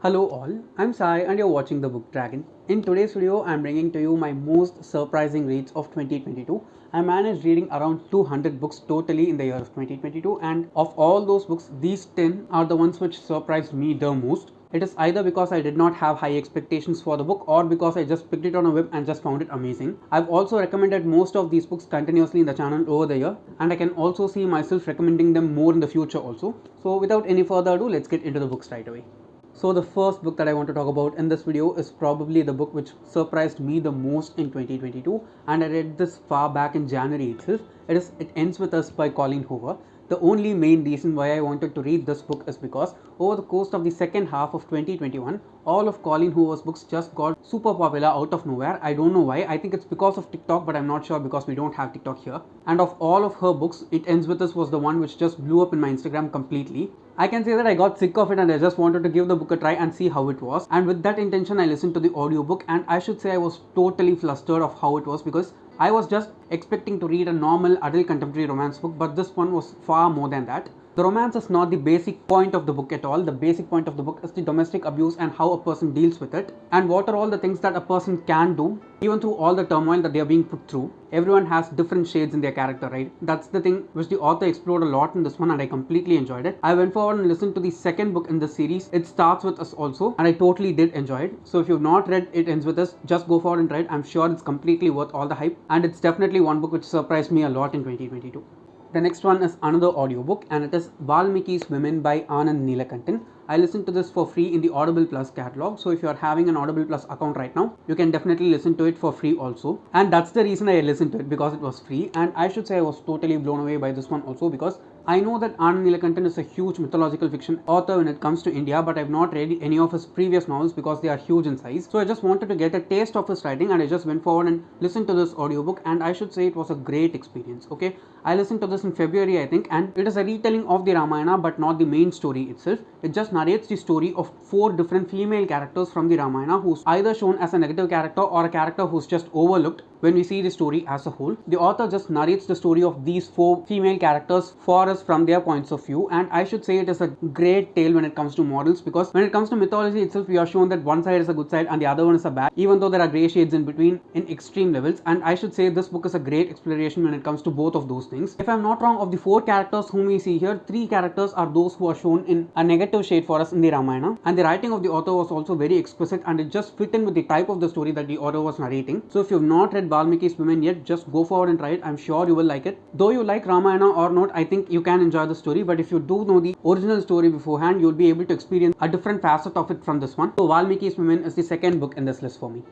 Hello all, I'm Sai and you're watching The Book Dragon. In today's video, I'm bringing to you my most surprising reads of 2022. I managed reading around 200 books totally in the year of 2022, and of all those books, these 10 are the ones which surprised me the most. It is either because I did not have high expectations for the book or because I just picked it on a whim and just found it amazing. I've also recommended most of these books continuously in the channel over the year, and I can also see myself recommending them more in the future also. So without any further ado, let's get into the books right away. So the first book that I want to talk about in this video is probably the book which surprised me the most in 2022, and I read this far back in January itself. It Ends With Us by Colleen Hoover. The only main reason why I wanted to read this book is because over the course of the second half of 2021, all of Colleen Hoover's books just got super popular out of nowhere. I don't know why. I think it's because of TikTok, but I'm not sure because we don't have TikTok here. And of all of her books, It Ends With Us was the one which just blew up in my Instagram completely. I can say that I got sick of it and I just wanted to give the book a try and see how it was. And with that intention, I listened to the audiobook, and I should say I was totally flustered of how it was because I was just expecting to read a normal adult contemporary romance book, but this one was far more than that. The romance is not the basic point of the book at all. The basic point of the book is the domestic abuse and how a person deals with it, and what are all the things that a person can do even through all the turmoil that they are being put through. Everyone has different shades in their character, right? That's the thing which the author explored a lot in this one, and I completely enjoyed it. I went forward and listened to the second book in this series, It Starts With Us also, and I totally did enjoy it. So if you've not read It Ends With Us, just go forward and try it. I'm sure it's completely worth all the hype, and it's definitely one book which surprised me a lot in 2022. The next one is another audiobook, and it is VALMIKI'S Women by Anand Neelakantan. I listened to this for free in the Audible Plus catalog, so if you are having an Audible Plus account right now, you can definitely listen to it for free also. And that's the reason I listened to it, because it was free. And I should say I was totally blown away by this one also, because I know that Anand Neelakantan is a huge mythological fiction author when it comes to India, but I've not read any of his previous novels because they are huge in size. So I just wanted to get a taste of his writing, and I just went forward and listened to this audiobook, and I should say it was a great experience. Okay, I listened to this in February, I think, and it is a retelling of the Ramayana but not the main story itself. It just narrates the story of 4 different female characters from the Ramayana who's either shown as a negative character or a character who's just overlooked when we see the story as a whole. The author just narrates the story of these 4 female characters for us from their points of view, and I should say it is a great tale when it comes to morals, because when it comes to mythology itself, we are shown that one side is a good side and the other one is a bad, even though there are grey shades in between in extreme levels. And I should say this book is a great exploration when it comes to both of those things. If I'm not wrong, of the 4 characters whom we see here, 3 characters are those who are shown in a negative shade for us in the Ramayana, and the writing of the author was also very exquisite, and it just fit in with the type of the story that the author was narrating. So if you've not read VALMIKI'S Women yet, just go forward and try it. I'm sure you will like it. Though you like Ramayana or not, I think you can enjoy the story, but if you do know the original story beforehand, you'll be able to experience a different facet of it from this one. So VALMIKI'S Women is the second book in this list for me.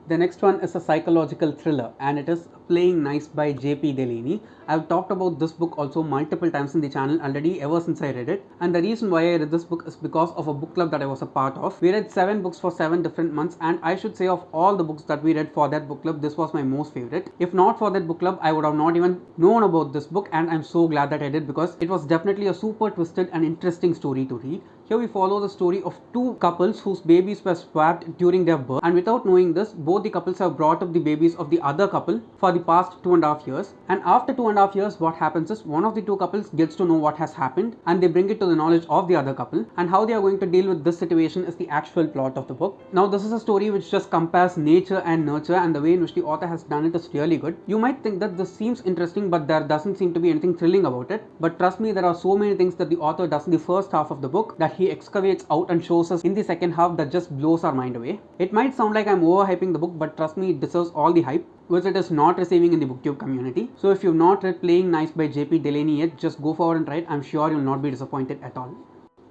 The next one is a psychological thriller, and it is Playing Nice by J.P. Delaney. I've talked about this book also multiple times in the channel already ever since I read it, and the reason why I read this book is because of a book club that I was a part of. We read 7 books for 7 different months, and I should say of all the books that we read for that book club, this was my most favorite. If not for that book club, I would have not even known about this book, and I'm so glad that I did, because it was definitely a super twisted and interesting story to read. Here we follow the story of 2 couples whose babies were swapped during their birth, and without knowing this, both the couples have brought up the babies of the other couple for the past 2.5 years. And after 2.5 years, what happens is one of the 2 couples gets to know what has happened, and they bring it to the knowledge of the other couple, and how they are going to deal with this situation is the actual plot of the book. Now this is a story which just compares nature and nurture, and the way in which the author has done it is really good. You might think that this seems interesting, but there doesn't seem to be anything thrilling about it, but trust me, there are so many things that the author does in the first half of the book that he excavates out and shows us in the second half that just blows our mind away. It might sound like I'm overhyping the book, but trust me, it deserves all the hype which it is not receiving in the Booktube community. So if you've not read Playing Nice by J.P. Delaney yet, just go forward and try it. I'm sure you'll not be disappointed at all.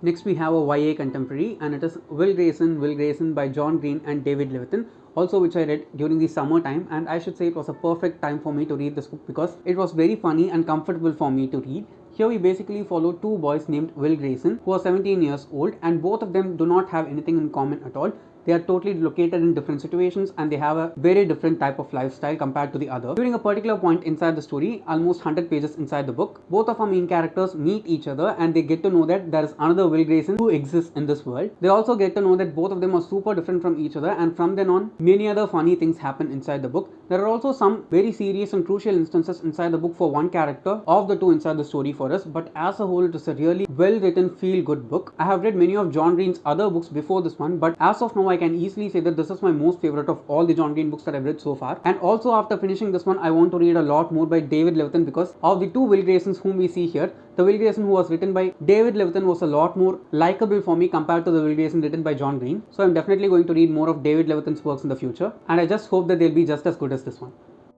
Next we have a YA contemporary, and it is Will Grayson by John Green and David Levithan, also which I read during the summer time, and I should say it was a perfect time for me to read this book because it was very funny and comfortable for me to read. Here we basically follow 2 boys named Will Grayson who are 17 years old, and both of them do not have anything in common at all. they are totally located in different situations and they have a very different type of lifestyle compared to the other. During a particular point inside the story, almost 100 pages inside the book, both of our main characters meet each other and they get to know that there is another Will Grayson who exists in this world. They also get to know that both of them are super different from each other, and from then on, many other funny things happen inside the book. There are also some very serious and crucial instances inside the book for one character of the two inside the story for us, but as a whole, it is a really well written, feel good book. I have read many of John Green's other books before this one, but as of now, I can easily say that this is my most favorite of all the John Green books that I've read so far. And also, after finishing this one, I want to read a lot more by David Levithan, because of the two Will Graysons whom we see here, the Will Grayson who was written by David Levithan was a lot more likable for me compared to the Will Grayson written by John Green. So I'm definitely going to read more of David Levithan's works in the future, and I just hope that they'll be just as good as this one.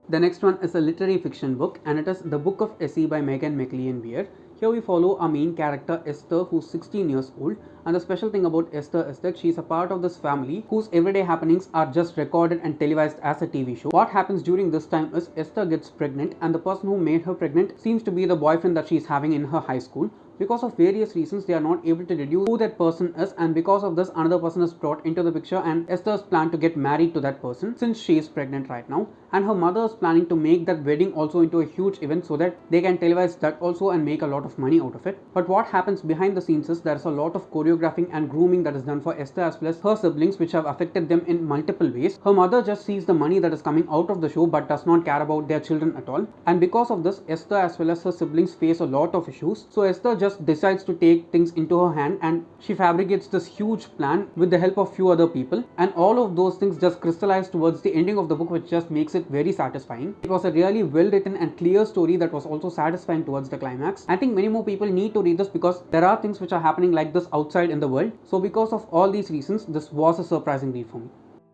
The next one is a literary fiction book, and it is The Book of Essie by Meghan, McClein, Weir. Here we follow our main character Esther, who's 16 years old, and the special thing about Esther is that she's a part of this family whose everyday happenings are just recorded and televised as a TV show. What happens during this time is Esther gets pregnant, and the person who made her pregnant seems to be the boyfriend that she's having in her high school. Because of various reasons, they are not able to deduce who that person is, and because of this, another person is brought into the picture, and Esther's plan to get married to that person since she is pregnant right now, and her mother is planning to make that wedding also into a huge event so that they can televise that also and make a lot of money out of it. But what happens behind the scenes is there is a lot of choreographing and grooming that is done for Esther as well as her siblings, which have affected them in multiple ways. Her mother just sees the money that is coming out of the show but does not care about their children at all, and because of this, Esther as well as her siblings face a lot of issues. So Esther just decides to take things into her hand, and she fabricates this huge plan with the help of few other people, and all of those things just crystallize towards the ending of the book, which just makes it very satisfying. It was a really well written and clear story that was also satisfying towards the climax. I think many more people need to read this because there are things which are happening like this outside in the world. So because of all these reasons, this was a surprising read for me.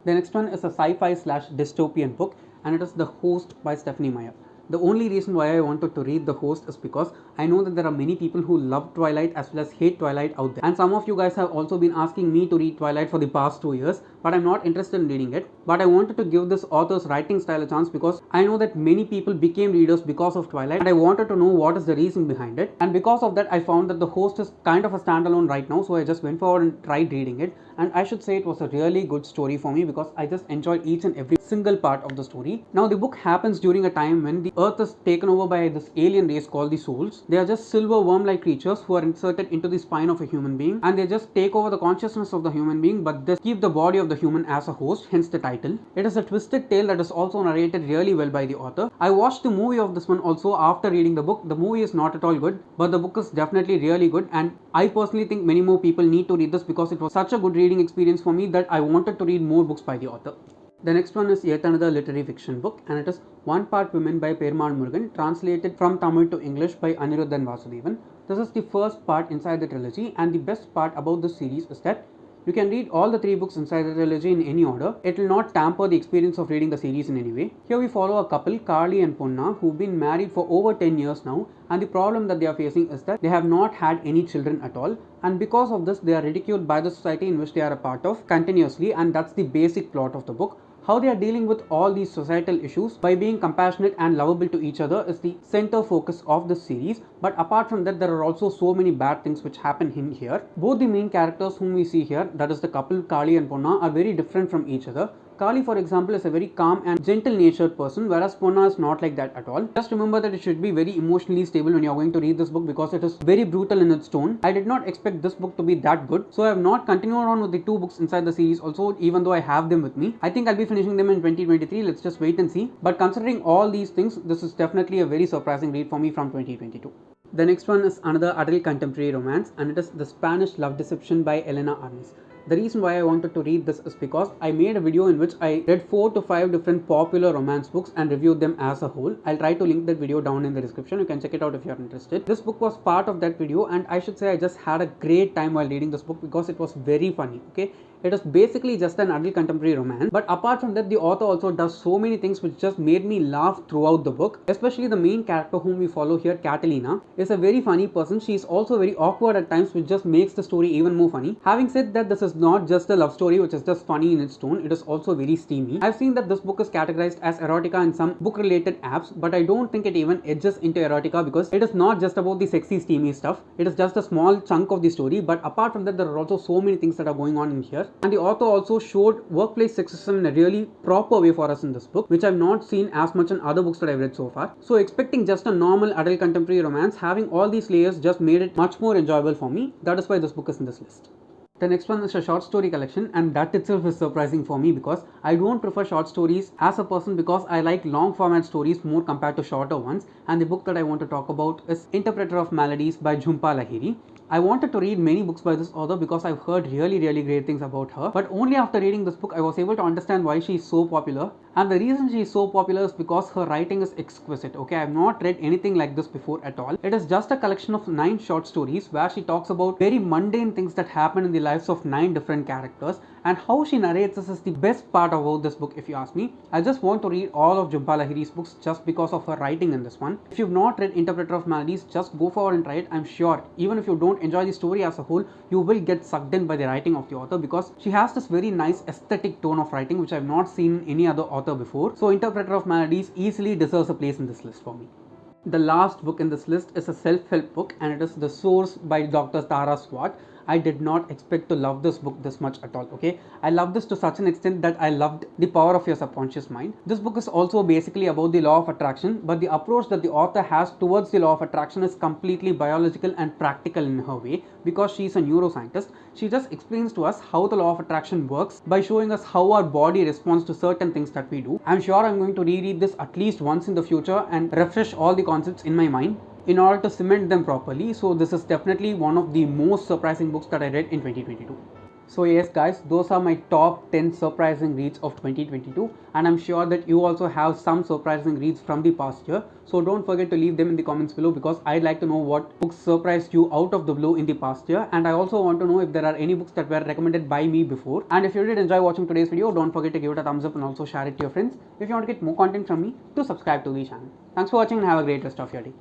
The next one is a sci-fi / dystopian book, and it is The Host by Stephenie Meyer. The only reason why I wanted to read The Host is because I know that there are many people who love Twilight as well as hate Twilight out there. And some of you guys have also been asking me to read Twilight for the past 2 years, but I'm not interested in reading it. But I wanted to give this author's writing style a chance because I know that many people became readers because of Twilight, and I wanted to know what is the reason behind it. And because of that, I found that The Host is kind of a standalone right now, so I just went forward and tried reading it. And I should say it was a really good story for me because I just enjoyed each and every single part of the story. Now the book happens during a time when the earth is taken over by this alien race called the Souls. They are just silver worm-like creatures who are inserted into the spine of a human being, and they just take over the consciousness of the human being, but they keep the body of the human as a host, hence the title. It is a twisted tale that is also narrated really well by the author. I watched the movie of this one also after reading the book. The movie is not at all good, but the book is definitely really good, and I personally think many more people need to read this because it was such a good reading experience for me that I wanted to read more books by the author. The next one is yet another literary fiction book, and it is One Part Women by Perumal Murugan, translated from Tamil to English by Aniruddhan Vasudevan. This is the first part inside the trilogy, and the best part about this series is that you can read all the 3 books inside the trilogy in any order. It will not tamper the experience of reading the series in any way. Here we follow a couple, Carly and Ponna, who've been married for over 10 years now, and the problem that they are facing is that they have not had any children at all, and because of this they are ridiculed by the society in which they are a part of continuously, and that's the basic plot of the book. How they are dealing with all these societal issues by being compassionate and lovable to each other is the center focus of this series. But apart from that, there are also so many bad things which happen in here. Both the main characters whom we see here, that is the couple Carly and Ponna, are very different from each other. Carly, for example, is a very calm and gentle-natured person, whereas Ponna is not like that at all. Just remember that it should be very emotionally stable when you are going to read this book because it is very brutal in its tone. I did not expect this book to be that good, so I have not continued on with the 2 books inside the series also, even though I have them with me. I think I'll be finishing them in 2023. Let's just wait and see. But considering all these things, this is definitely a very surprising read for me from 2022. The next one is another adult contemporary romance, and it is The Spanish Love Deception by Elena Armas. The reason why I wanted to read this is because I made a video in which I read 4 to 5 different popular romance books and reviewed them as a whole. I'll try to link that video down in the description. You can check it out if you are interested. This book was part of that video, and I should say I just had a great time while reading this book because it was very funny. Okay, it is basically just an adult contemporary romance, but apart from that, the author also does so many things which just made me laugh throughout the book. Especially the main character whom we follow here, Catalina, is a very funny person. She is also very awkward at times, which just makes the story even more funny. Having said that, this is not just a love story which is just funny in its tone, it is also very steamy. I've seen that this book is categorized as erotica in some book related apps, but I don't think it even edges into erotica because it is not just about the sexy steamy stuff. It is just a small chunk of the story, but apart from that, there are also so many things that are going on in here. characters, and the author also showed workplace sexism in a really proper way for us in this book, which I've not seen as much in other books that I've read so far. So expecting just a normal adult contemporary romance, having all these layers just made it much more enjoyable for me. That is why this book is in this list. The next one is a short story collection, and that itself is surprising for me because I don't prefer short stories as a person, because I like long format stories more compared to shorter ones. And the book that I want to talk about is Interpreter of Maladies by Jhumpa Lahiri. I wanted to read many books by this author because I've heard really great things about her, but only after reading this book I was able to understand why she is so popular. And the reason she is so popular is because her writing is exquisite. Okay, I have not read anything like this before at all. It is just a collection of 9 short stories where she talks about very mundane things that happen in the lives of 9 different characters, and how she narrates this is the best part about this book if you ask me. I just want to read all of Jhumpa Lahiri's books just because of her writing in this one. If you've not read Interpreter of Maladies, just go forward and try it. I'm sure even if you don't enjoy the story as a whole, you will get sucked in by the writing of the author, because she has this very nice aesthetic tone of writing which I have not seen in any other author before. So Interpreter of Maladies easily deserves a place in this list for me. The last book in this list is a self-help book, and it is The Source by Dr. Tara Swart. I did not expect to love this book this much at all. Okay, I love this to such an extent that I loved The Power of Your Subconscious Mind. This book is also basically about the law of attraction, but the approach that the author has towards the law of attraction is completely biological and practical in her way, because she is a neuroscientist. She just explains to us how the law of attraction works by showing us how our body responds to certain things that we do. I'm sure I'm going to reread this at least once in the future and refresh all the concepts in my mind in order to cement them properly. So this is definitely one of the most surprising books that I read in 2022. So yes guys, those are my top 10 surprising reads of 2022, and I'm sure that you also have some surprising reads from the past year. So don't forget to leave them in the comments below, because I'd like to know what books surprised you out of the blue in the past year, and I also want to know if there are any books that were recommended by me before. And if you did enjoy watching today's video, don't forget to give it a thumbs up and also share it to your friends. If you want to get more content from me, do subscribe to the channel. Thanks for watching and have a great rest of your day.